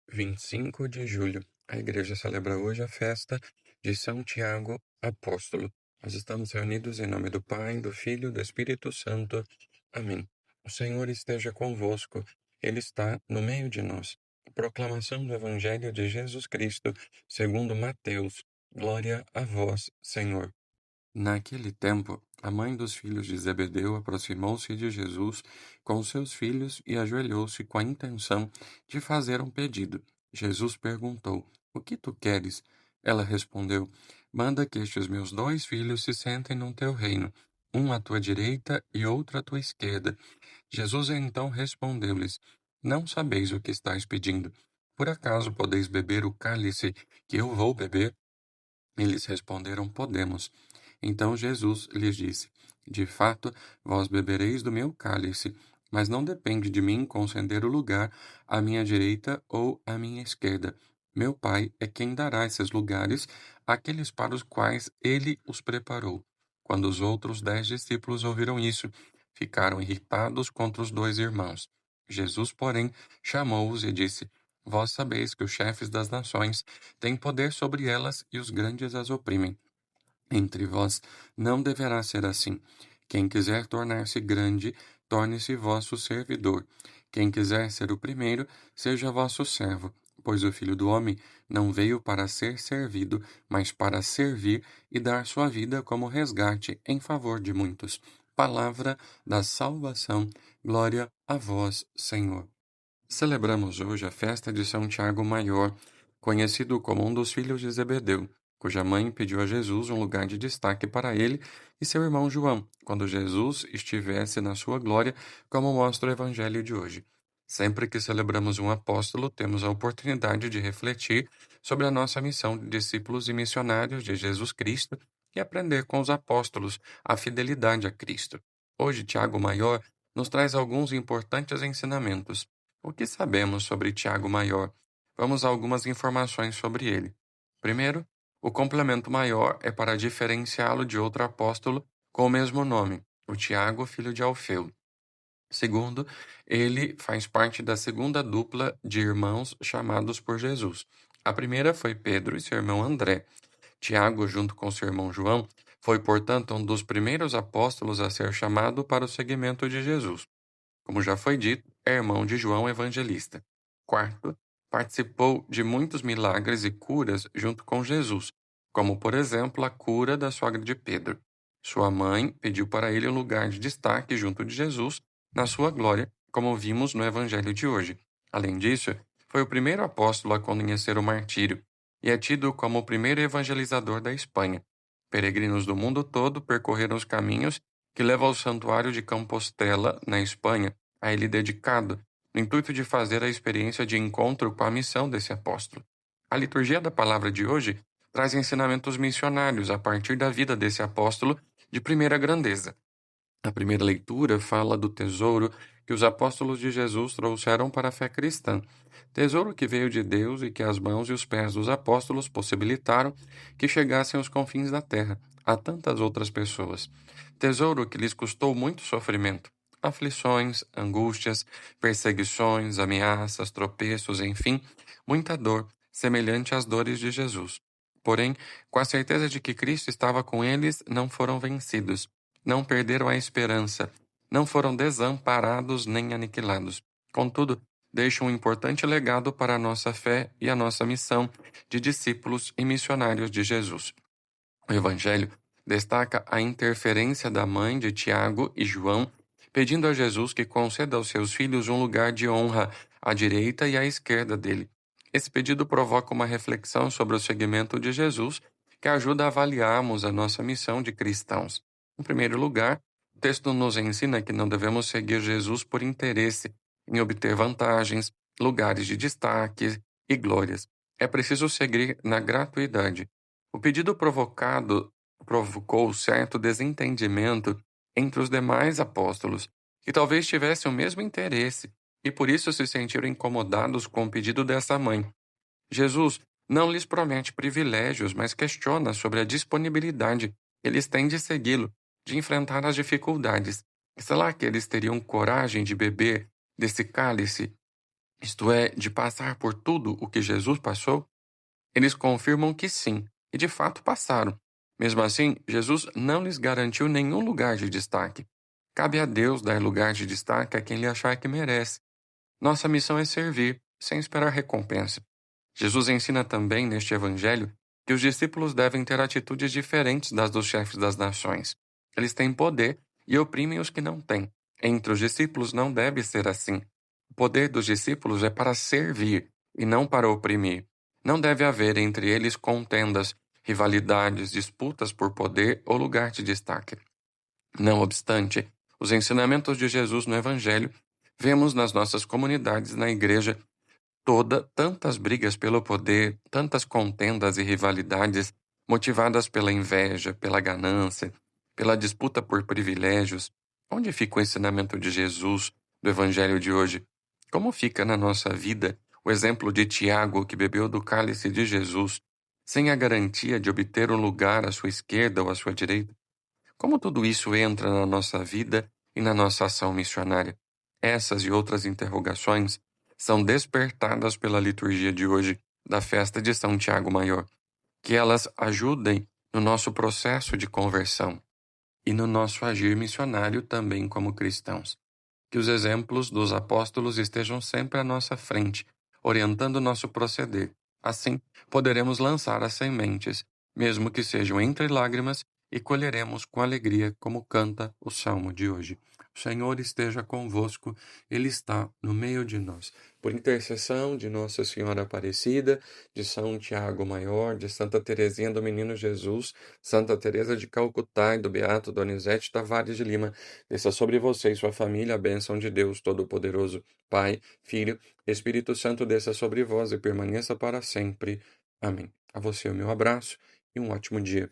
25 de julho. A igreja celebra hoje a festa de São Tiago Apóstolo. Nós estamos reunidos em nome do Pai, do Filho e do Espírito Santo. Amém. O Senhor esteja convosco. Ele está no meio de nós. Proclamação do Evangelho de Jesus Cristo, segundo Mateus. Glória a vós, Senhor. Naquele tempo, a mãe dos filhos de Zebedeu aproximou-se de Jesus com seus filhos e ajoelhou-se com a intenção de fazer um pedido. Jesus perguntou: O que tu queres? Ela respondeu: Manda que estes meus 2 filhos se sentem no teu reino, um à tua direita e outro à tua esquerda. Jesus então respondeu-lhes: Não sabeis o que estáis pedindo. Por acaso podeis beber o cálice que eu vou beber? Eles responderam: Podemos. Então Jesus lhes disse: De fato, vós bebereis do meu cálice, mas não depende de mim conceder o lugar à minha direita ou à minha esquerda. Meu Pai é quem dará esses lugares àqueles para os quais ele os preparou. Quando os outros 10 discípulos ouviram isso, ficaram irritados contra os 2 irmãos. Jesus, porém, chamou-os e disse: Vós sabeis que os chefes das nações têm poder sobre elas e os grandes as oprimem. Entre vós não deverá ser assim. Quem quiser tornar-se grande, torne-se vosso servidor. Quem quiser ser o primeiro, seja vosso servo. Pois o Filho do Homem não veio para ser servido, mas para servir e dar sua vida como resgate em favor de muitos. Palavra da salvação. Glória a vós, Senhor. Celebramos hoje a festa de São Tiago Maior, conhecido como um dos filhos de Zebedeu, cuja mãe pediu a Jesus um lugar de destaque para ele e seu irmão João, quando Jesus estivesse na sua glória, como mostra o Evangelho de hoje. Sempre que celebramos um apóstolo, temos a oportunidade de refletir sobre a nossa missão de discípulos e missionários de Jesus Cristo e aprender com os apóstolos a fidelidade a Cristo. Hoje, Tiago Maior nos traz alguns importantes ensinamentos. O que sabemos sobre Tiago Maior? Vamos a algumas informações sobre ele. Primeiro, o complemento maior é para diferenciá-lo de outro apóstolo com o mesmo nome, o Tiago, filho de Alfeu. Segundo, ele faz parte da segunda dupla de irmãos chamados por Jesus. A primeira foi Pedro e seu irmão André. Tiago, junto com seu irmão João, foi, portanto, um dos primeiros apóstolos a ser chamado para o seguimento de Jesus. Como já foi dito, é irmão de João Evangelista. Quarto, participou de muitos milagres e curas junto com Jesus, como, por exemplo, a cura da sogra de Pedro. Sua mãe pediu para ele um lugar de destaque junto de Jesus, na sua glória, como vimos no Evangelho de hoje. Além disso, foi o primeiro apóstolo a conhecer o martírio e é tido como o primeiro evangelizador da Espanha. Peregrinos do mundo todo percorreram os caminhos que levam ao santuário de Compostela, na Espanha, a ele dedicado, no intuito de fazer a experiência de encontro com a missão desse apóstolo. A liturgia da palavra de hoje traz ensinamentos missionários a partir da vida desse apóstolo de primeira grandeza. A primeira leitura fala do tesouro que os apóstolos de Jesus trouxeram para a fé cristã. Tesouro que veio de Deus e que as mãos e os pés dos apóstolos possibilitaram que chegassem aos confins da terra, a tantas outras pessoas. Tesouro que lhes custou muito sofrimento, aflições, angústias, perseguições, ameaças, tropeços, enfim, muita dor, semelhante às dores de Jesus. Porém, com a certeza de que Cristo estava com eles, não foram vencidos. Não perderam a esperança, não foram desamparados nem aniquilados. Contudo, deixam um importante legado para a nossa fé e a nossa missão de discípulos e missionários de Jesus. O Evangelho destaca a interferência da mãe de Tiago e João, pedindo a Jesus que conceda aos seus filhos um lugar de honra à direita e à esquerda dele. Esse pedido provoca uma reflexão sobre o seguimento de Jesus, que ajuda a avaliarmos a nossa missão de cristãos. Em primeiro lugar, o texto nos ensina que não devemos seguir Jesus por interesse em obter vantagens, lugares de destaque e glórias. É preciso seguir na gratuidade. O pedido provocou certo desentendimento entre os demais apóstolos, que talvez tivessem o mesmo interesse e por isso se sentiram incomodados com o pedido dessa mãe. Jesus não lhes promete privilégios, mas questiona sobre a disponibilidade que eles têm de segui-lo, de enfrentar as dificuldades. Será que eles teriam coragem de beber desse cálice isto é, de passar por tudo o que Jesus passou? Eles confirmam que sim, e de fato passaram. Mesmo assim, Jesus não lhes garantiu nenhum lugar de destaque. Cabe a Deus dar lugar de destaque a quem lhe achar que merece. Nossa missão é servir, sem esperar recompensa. Jesus ensina também neste evangelho que os discípulos devem ter atitudes diferentes das dos chefes das nações. Eles têm poder e oprimem os que não têm. Entre os discípulos não deve ser assim. O poder dos discípulos é para servir e não para oprimir. Não deve haver entre eles contendas, rivalidades, disputas por poder ou lugar de destaque. Não obstante, os ensinamentos de Jesus no Evangelho vemos nas nossas comunidades, na igreja toda, tantas brigas pelo poder, tantas contendas e rivalidades motivadas pela inveja, pela ganância, pela disputa por privilégios. Onde fica o ensinamento de Jesus do Evangelho de hoje? Como fica na nossa vida o exemplo de Tiago, que bebeu do cálice de Jesus, sem a garantia de obter um lugar à sua esquerda ou à sua direita? Como tudo isso entra na nossa vida e na nossa ação missionária? Essas e outras interrogações são despertadas pela liturgia de hoje da festa de São Tiago Maior. Que elas ajudem no nosso processo de conversão e no nosso agir missionário também como cristãos. Que os exemplos dos apóstolos estejam sempre à nossa frente, orientando o nosso proceder. Assim, poderemos lançar as sementes, mesmo que sejam entre lágrimas, e colheremos com alegria, como canta o salmo de hoje. O Senhor esteja convosco, Ele está no meio de nós. Por intercessão de Nossa Senhora Aparecida, de São Tiago Maior, de Santa Teresinha do Menino Jesus, Santa Teresa de Calcutá e do Beato Donizete Tavares de Lima, desça sobre você e sua família a bênção de Deus Todo-Poderoso, Pai, Filho, Espírito Santo, desça sobre vós e permaneça para sempre. Amém. A você o meu abraço e um ótimo dia.